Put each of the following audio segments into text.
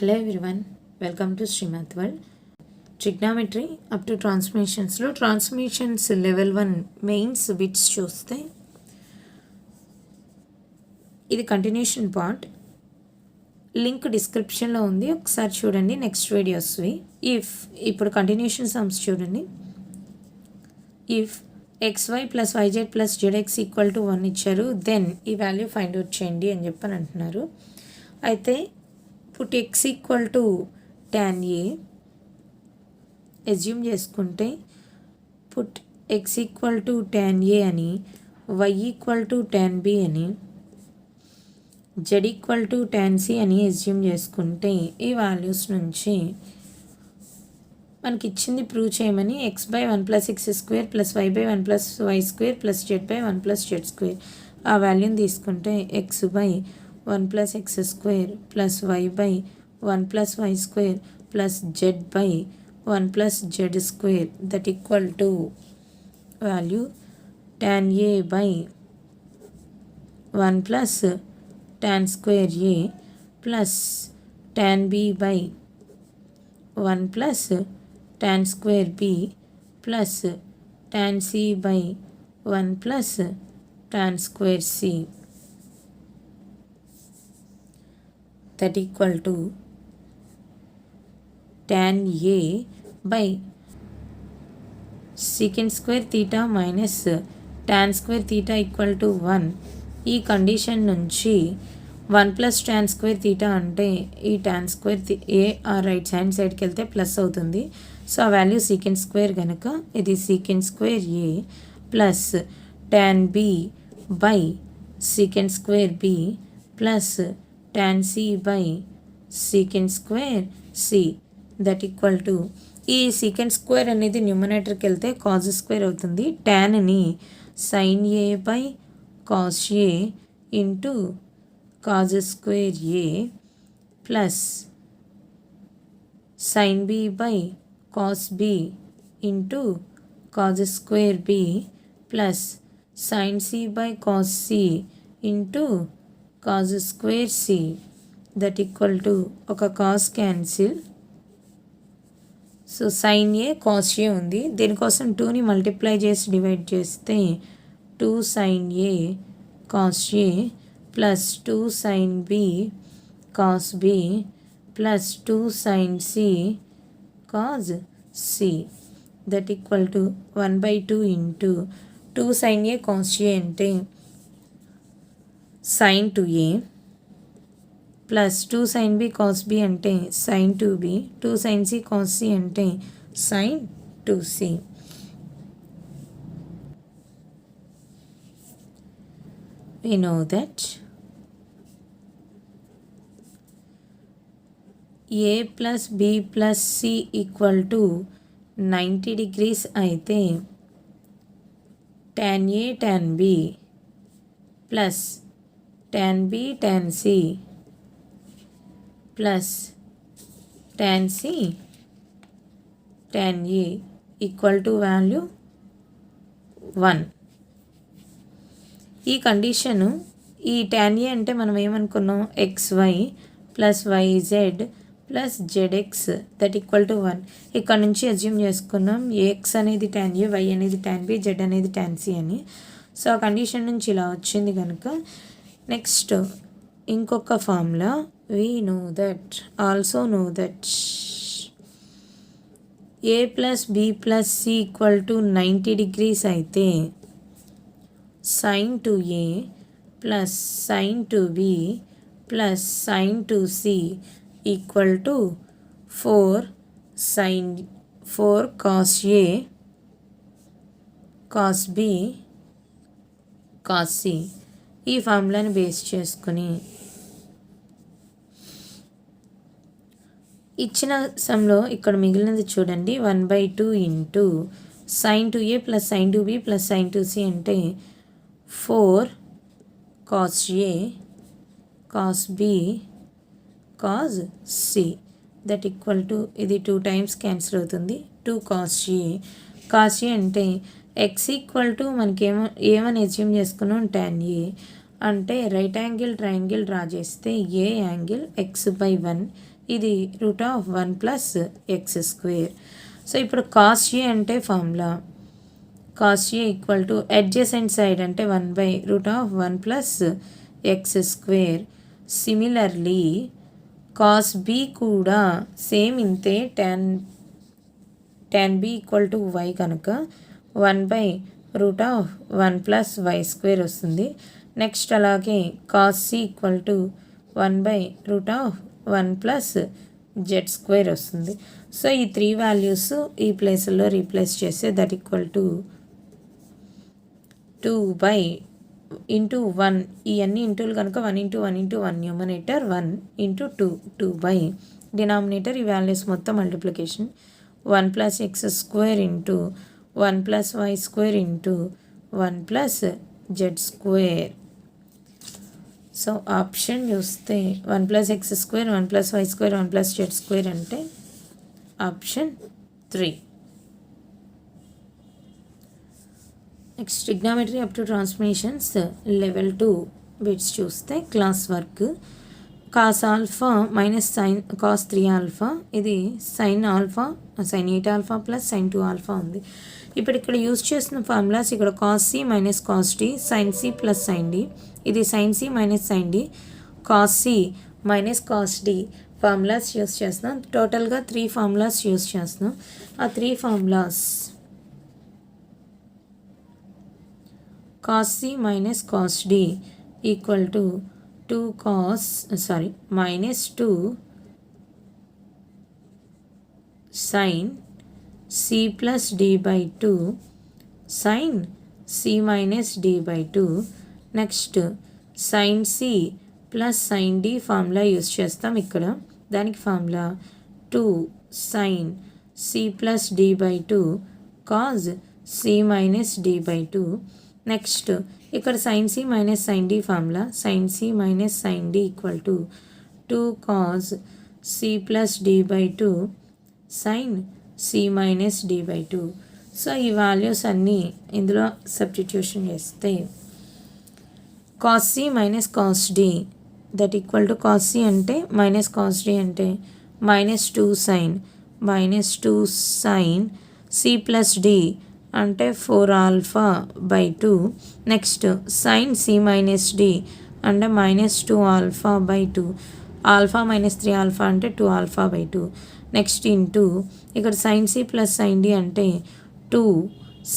Hello everyone, welcome to Srimath World. Trigonometry up to transformations లో transformations level 1 mains bits చూస్తే ఇది continuation part. Link డిస్క్రిప్షన్లో ఉంది, ఒకసారి చూడండి నెక్స్ట్ వీడియోస్వి. ఇప్పుడు కంటిన్యూషన్ సమ్స్ చూడండి. If xy plus yz plus zx equal to 1 ఇచ్చారు, దెన్ ఈ వాల్యూ ఫైండ్ అవుట్ చేయండి అని చెప్పని అంటున్నారు. అయితే put x equal to tan a assume చేసుకుంటే put x equal to tan a అని, y equal to tan b అని, z equal to tan c అని అజ్యూమ్ చేసుకుంటే ఈ వాల్యూస్ నుంచి మనకి ఇచ్చింది ప్రూవ్ చేయమని x/1 + x² + y/1 + y² + z/1 + z². ఆ వాల్యూని తీసుకుంటే x/1 + x² + y/1 + y² + z/1 + z² that equal to value tan a/1 + tan² a plus tan b/1 + tan² b plus tan c/1 + tan² c that equal to tan a by secant square theta minus tan square theta equal to 1. ఈ condition నుంచి 1 + tan² theta అంటే ఈ tan² a ఆ right hand సైడ్కి వెళ్తే plus అవుతుంది. So ఆ value secant square కనుక ఇది secant² a plus tan b by secant² b plus tan c/secant² c that equal to ఈ secant² అనేది న్యూమరేటర్కి వెళ్తే cos² అవుతుంది. tanని sin a/cos a into cos² a plus sin b/cos b into cos² b plus sin c/cos c into cos² c that equal to ఒక cos cancel. So sin a cos a ఉంది, దీనికోసం 2ని multiply చేసి divide చేస్తే 2 sin a cos a plus 2 sin b cos b plus 2 sin c cos c that equal to 1/2 into 2 sin a cos a అంటే sin 2a plus 2 sin b cos b అంటే sin 2b, 2 sin c cos c అంటే sin 2c. We know that a plus b plus c equal to 90 degrees అయితే tan a tan b plus tan b tan c plus tan c tan a equal to value 1. ఈ condition ఈ tan a అంటే మనం ఏమనుకున్నాం xy plus yz plus zx that equal to 1. ఇక్కడ నుంచి assume చేసుకున్నాం x అనేది tan a, y అనేది tan b, z అనేది tan c అని. సో ఆ కండిషన్ నుంచి ఇలా వచ్చింది కనుక నెక్స్ట్ ఇంకొక formula we also know that a plus b plus c equal to 90 degrees అయితే sin 2a plus sin 2b plus sin 2c equal to 4 cos a cos b cos c. ఈ ఫార్ములాని base చేసుకుని ఇచ్చిన సమ్లో ఇక్కడ మిగిలినది చూడండి. 1/2 into sin 2a plus sin 2b plus sin 2c అంటే 4 cos a cos b cos c that equal to ఇది 2 times cancel అవుతుంది. 2 cos a అంటే x ఈక్వల్ టు మనకి ఏమని అజ్యూమ్ చేసుకున్నాం tan a అంటే రైట్ యాంగిల్ ట్రయాంగిల్ డ్రా చేస్తే A angle x/1 ఇది root of 1 plus x square. So ఇప్పుడు కాస్ ఏ అంటే formula cos A equal to adjacent side అంటే 1/√1 plus x square. Similarly cos B కూడా same ఇంతే, tan b equal to y కనుక 1/√1 plus y square వస్తుంది. Next అలాగే cos C equal to 1/√1 plus z square వస్తుంది. So ఈ 3 values ఈ ప్లేస్లో రీప్లేస్ చేస్తే దట్ ఈక్వల్ టు 2/(1) ఇవన్నీ ఇంటూలు కనుక 1 × 1 × 1 న్యూమరేటర్ 1 × 2 డినామినేటర్ ఈ వాల్యూస్ మొత్తం multiplication 1 plus x square into 1 plus y square into 1 plus z square. So option చూస్తే 1 plus x square 1 plus y square 1 plus z square అంటే option 3. Next trigonometry up to transformations level 2 bits చూస్తే class work cos alpha minus sine cos 3 alpha, ఇది sine alpha sine 8 alpha plus sign 2 alpha ఉంది. ఇప్పుడు ఇక్కడ use చేసిన formulas ఇక్కడ cos C minus cos D, sine C plus sine D, ఇది sine C minus sine D, cos C minus cos D formulas use చేస్తున్నాం. టోటల్గా 3 formulas use చేస్తున్నాం. ఆ 3 formulas cos c minus cos d equal to minus 2 sin c plus d by 2 sin c minus d by 2. Next sin c plus sin d formula use చేస్తాం. ఇక్కడ దానికి formula 2 sin c plus d by 2 cos c minus d by 2. Next ఇక్కడ sin c minus sin d formula sin c minus sin d equal to 2 cos c plus d by 2 sin c minus d by 2. So ఈ values అన్నీ ఇందులో substitution చేస్తే cos c minus cos d that equal to cos c అంటే minus cos d అంటే minus 2 sin c plus d అంటే 4 alpha by 2. Next sine C minus D అంటే minus 2 alpha by 2, alpha minus 3 alpha అంటే 2 alpha by 2. Next into ఇక్కడ sine C plus sine D అంటే 2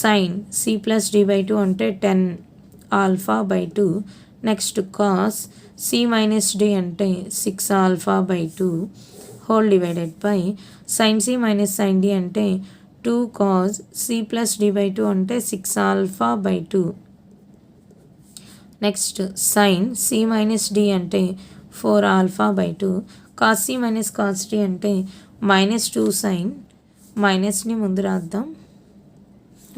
sine C plus D by 2 అంటే 10 alpha by 2. Next cos C minus D అంటే 6 alpha by 2 whole divided by sine C minus sine D అంటే 2 cos c plus d by 2 అంటే 6 alpha by 2. Next sin c minus d అంటే 4 alpha by 2. cos c minus cos d అంటే minus 2 sin, మైనస్ని ముందు రాద్దాం.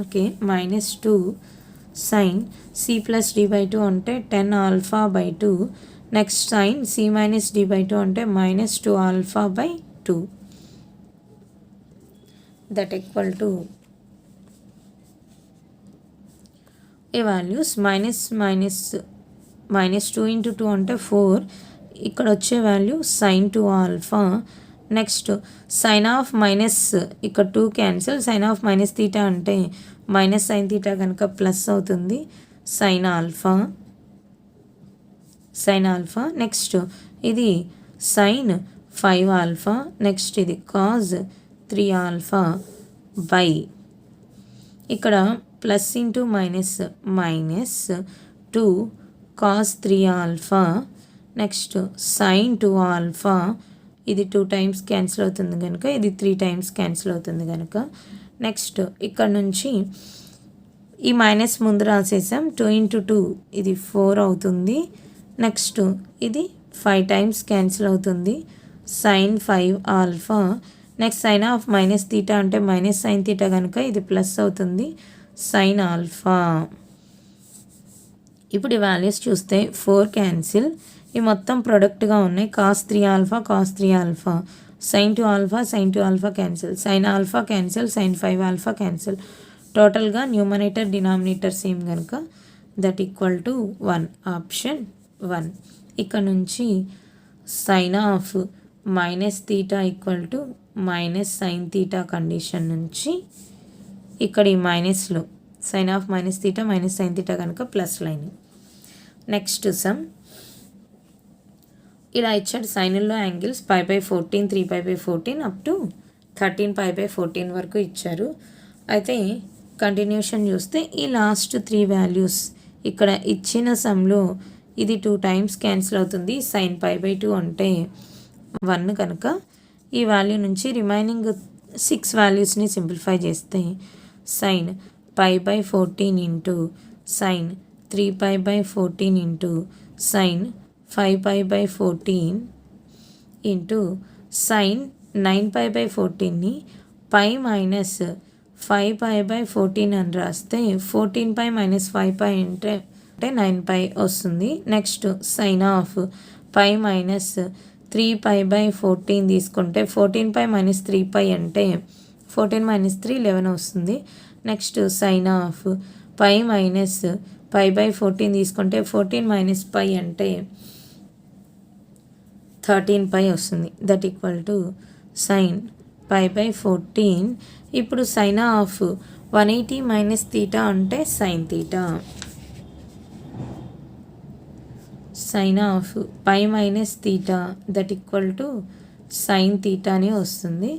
Okay, minus 2 sin c plus d by 2 అంటే 10 alpha by 2. Next sin c minus d by 2 అంటే minus 2 alpha by 2. that equal to ఈ values minus 2 into 2 అంటే 4, ఇక్కడ వచ్చే value sin 2 alpha. Next sine of minus ఇక్కడ 2 cancel, sine of minus theta అంటే minus sine theta కనుక plus అవుతుంది sine alpha. Next ఇది సైన్ 5 ఆల్ఫా. నెక్స్ట్ ఇది కాజ్ 3 ఆల్ఫా బై ఇక్కడ plus into minus 2 cos 3 alpha. Next sine 2 alpha, ఇది 2 times cancel అవుతుంది కనుక ఇది 3 టైమ్స్ క్యాన్సిల్ అవుతుంది కనుక. నెక్స్ట్ ఇక్కడ నుంచి ఈ మైనస్ ముందు రాసేసాం, 2 ఇంటూ 2 ఇది 4 అవుతుంది. నెక్స్ట్ ఇది 5 టైమ్స్ క్యాన్సిల్ అవుతుంది sine 5 alpha. Next sine of minus theta అంటే మైనస్ సైన్ తీటా కనుక ఇది ప్లస్ అవుతుంది సైన్ ఆల్ఫా. ఇప్పుడు ఈ వాల్యూస్ చూస్తే 4 క్యాన్సిల్, ఈ మొత్తం ప్రొడక్ట్గా ఉన్నాయి cos 3 alpha sine 2 alpha cancel, sine alpha cancel, sine 5 alpha cancel. టోటల్గా న్యూమరేటర్ డినామినేటర్ సేమ్ కనుక దట్ ఈక్వల్ టు 1 ఆప్షన్ 1. ఇక్కడ నుంచి sine of minus theta equal to minus sine theta condition నుంచి ఇక్కడ ఈ మైనస్లో sine of minus theta minus sine theta కనుక plus line. Next sum ఇలా ఇచ్చాడు. సైన్లో యాంగిల్స్ π/14 3π/14 అప్ టు 13π/14 వరకు ఇచ్చారు. అయితే కంటిన్యూషన్ చూస్తే ఈ లాస్ట్ 3 వాల్యూస్ ఇక్కడ ఇచ్చిన సమ్లో ఇది 2 టైమ్స్ క్యాన్సిల్ అవుతుంది. సైన్ π/2 అంటే 1 కనుక ఈ వాల్యూ నుంచి రిమైనింగ్ 6 వాల్యూస్ని సింప్లిఫై చేస్తే sine π/14 into sine 3π/14 into sine 5π/14 into sine 9π/14ని పై మైనస్ 5π/14 అని రాస్తే 14π మైనస్ 5π అంటే 9π వస్తుంది. Next sine of pi minus 3π/14 తీసుకుంటే 14π మైనస్ 3π అంటే 14 మైనస్ 3 11 వస్తుంది. Next sine of pi minus π/14 తీసుకుంటే 14 మైనస్ π అంటే 13π వస్తుంది. That equal to sine π/14. ఇప్పుడు సైన్ ఆఫ్ 180 మైనస్ తీటా అంటే sine theta. Sine of pi minus theta that equal to sine తీటానే వస్తుంది.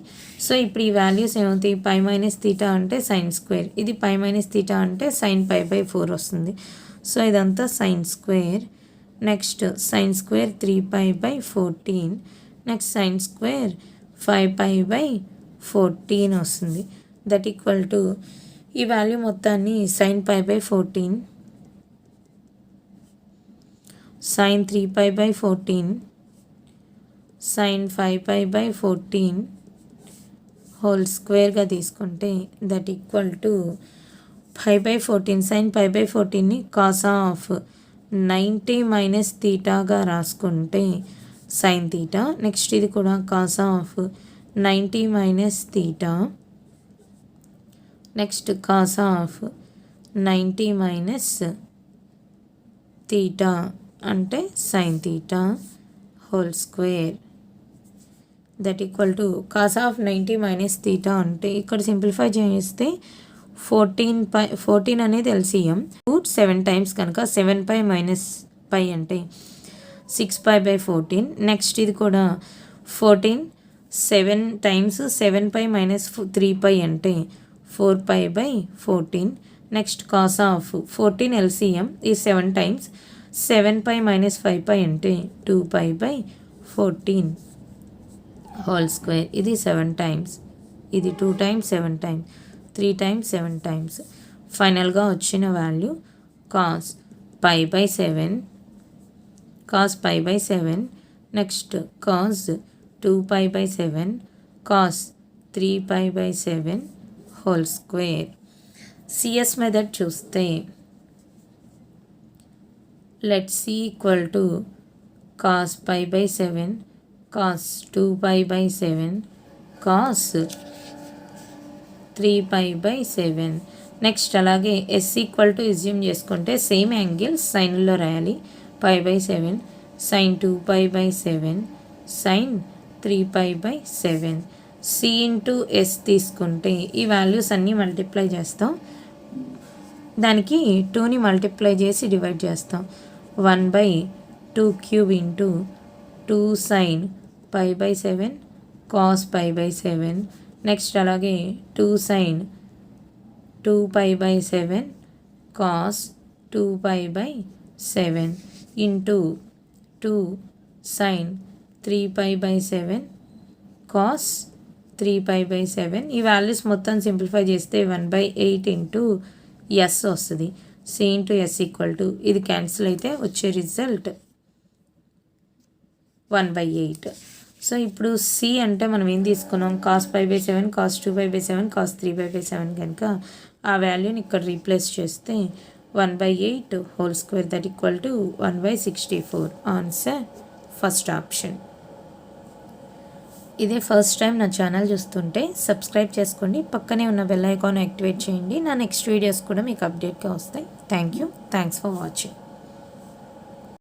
సో ఇప్పుడు ఈ వాల్యూస్ ఏమవుతాయి? పై మైనస్ తీటా అంటే సైన్ స్క్వేర్, ఇది పై మైనస్ తీటా అంటే సైన్ π/4 వస్తుంది. సో ఇదంతా sine square. Next sine square 3π/14, next sine square 5π/14 వస్తుంది. దట్ ఈక్వల్ టు ఈ వాల్యూ మొత్తాన్ని సైన్ π/14 సైన్ 3π/14 సైన్ 5π/14 హోల్ స్క్వేర్గా తీసుకుంటే దట్ ఈక్వల్ టు 5/14 సైన్ 5/14ని కాస్ ఆఫ్ 90 మైనస్ తీటాగా రాసుకుంటే సైన్ తీటా. నెక్స్ట్ ఇది కూడా cos of 90 minus theta, next cos of 90 minus theta అంటే sine theta whole square. That equal to cos of 90 minus theta అంటే ఇక్కడ సింప్లిఫై చేస్తే 14 అనేది ఎల్సిఎం 7 టైమ్స్ కనుక 7π మైనస్ π అంటే 6π/14. నెక్స్ట్ ఇది కూడా 14 7 టైమ్స్ 7π మైనస్ 3π అంటే 4π/14. నెక్స్ట్ కాస్ ఆఫ్ 14 ఎల్సిఎం ఈ 7 టైమ్స్ 7π మైనస్ 5π అంటే 2π/14 హోల్ స్క్వేర్. ఇది 7 టైమ్స్, ఇది 2 టైమ్స్ 7 టైమ్స్ 3 టైమ్స్ 7 టైమ్స్. ఫైనల్గా వచ్చిన value cos π/7 cos π/7, next cos 2π/7 cos 3π/7 whole square. CS method చూస్తే let C equal to cos π/7 cos 2π/7 cos 3π/7. Next అలాగే S equal to assume చేసుకుంటే same angle సైన్లో రాయాలి. π/7 sine 2π/7 sine 3π/7. C into S తీసుకుంటే ఈ values అన్నీ మల్టిప్లై చేస్తాం, దానికి 2ని మల్టిప్లై చేసి డివైడ్ చేస్తాం. 1/2³ ఇంటూ 2 సైన్ π/7 కాస్ π/7. నెక్స్ట్ అలాగే 2 sine 2π/7 cos 2π/7 into 2 sine 3π/7 cos 3π/7. ఈ వాల్యూస్ మొత్తం సింప్లిఫై చేస్తే 1/8 ఇంటూ ఎస్ వస్తుంది. C into S equal to ఇది క్యాన్సిల్ అయితే వచ్చే రిజల్ట్ 1/8. సో ఇప్పుడు సి అంటే మనం ఏం తీసుకున్నాం? కాస్ π/7 కాస్ 2π/7 కాస్ 3π/7 కనుక ఆ వాల్యూని ఇక్కడ రీప్లేస్ చేస్తే 1/8 whole square that equal to 1/64. Answer first option. ఇదే ఫస్ట్ టైం నా ఛానల్ చూస్తుంటే సబ్స్క్రైబ్ చేసుకోండి, పక్కనే ఉన్న బెల్ ఐకాన్ యాక్టివేట్ చేయండి. నా నెక్స్ట్ వీడియోస్ కూడా మీకు అప్డేట్గా వస్తాయి. Thanks for watching.